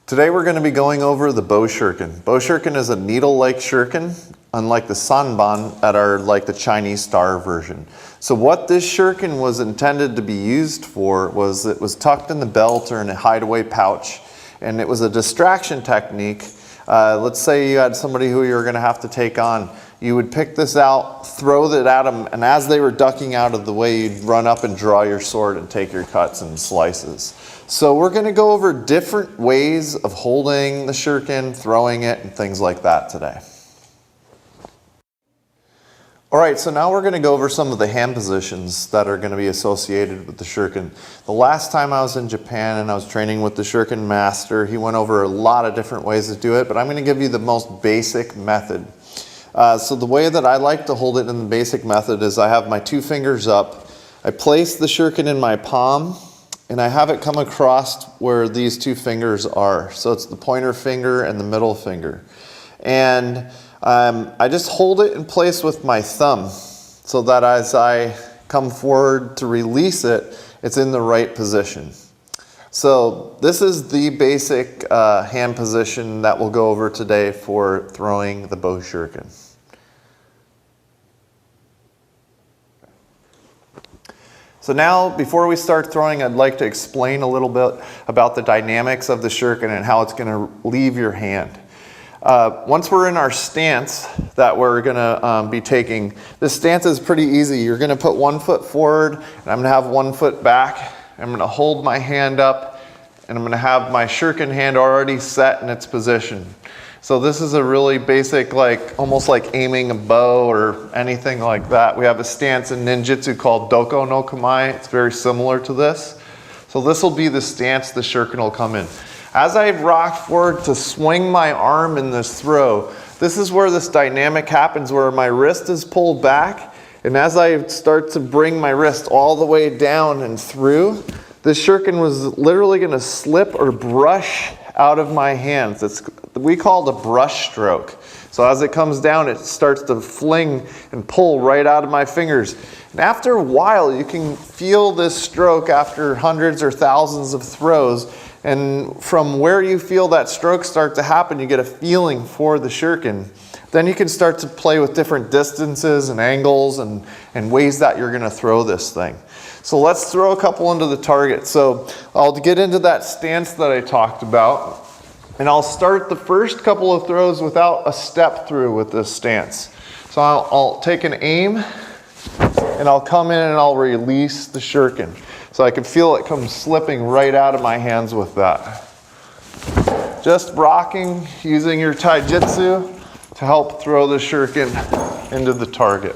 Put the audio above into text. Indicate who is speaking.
Speaker 1: Today we're going to be going over the Bo Shuriken. Bo Shuriken is a needle-like shuriken, unlike the sanban that are like the Chinese star version. So what this shuriken was intended to be used for was it was tucked in the belt or in a hideaway pouch, and it was a distraction technique. Let's say you had somebody who you were going to have to take on. You would pick this out, throw it at them, and as they were ducking out of the way, you'd run up and draw your sword and take your cuts and slices. So we're going to go over different ways of holding the shuriken, throwing it, and things like that today. Alright, so now we're going to go over some of the hand positions that are going to be associated with the shuriken. The last time I was in Japan and I was training with the shuriken master, he went over a lot of different ways to do it, but I'm going to give you the most basic method. So the way that I like to hold it in the basic method is I have my two fingers up, I place the shuriken in my palm, and I have it come across where these two fingers are. So it's the pointer finger and the middle finger. And I just hold it in place with my thumb so that as I come forward to release it, it's in the right position. So this is the basic hand position that we'll go over today for throwing the Bo Shuriken. So now, before we start throwing, I'd like to explain a little bit about the dynamics of the shuriken and how it's going to leave your hand. Once we're in our stance that we're going to be taking, this stance is pretty easy. You're going to put 1 foot forward, and I'm going to have 1 foot back. I'm going to hold my hand up, and I'm going to have my shuriken hand already set in its position. So this is a really basic, almost like aiming a bow or anything like that. We have a stance in ninjutsu called doko no kamae. It's very similar to this. So this will be the stance the shuriken will come in. As I rock forward to swing my arm in this throw, this is where this dynamic happens, where my wrist is pulled back, and as I start to bring my wrist all the way down and through, this shuriken was literally going to slip or brush out of my hands. We call it a brush stroke. So as it comes down, it starts to fling and pull right out of my fingers. And after a while, you can feel this stroke after hundreds or thousands of throws. And from where you feel that stroke start to happen, you get a feeling for the shuriken. Then you can start to play with different distances and angles and ways that you're going to throw this thing. So let's throw a couple into the target. So I'll get into that stance that I talked about. And I'll start the first couple of throws without a step through with this stance. So I'll take an aim, and I'll come in and I'll release the shuriken. So I can feel it come slipping right out of my hands with that. Just rocking, using your taijutsu to help throw the shuriken into the target.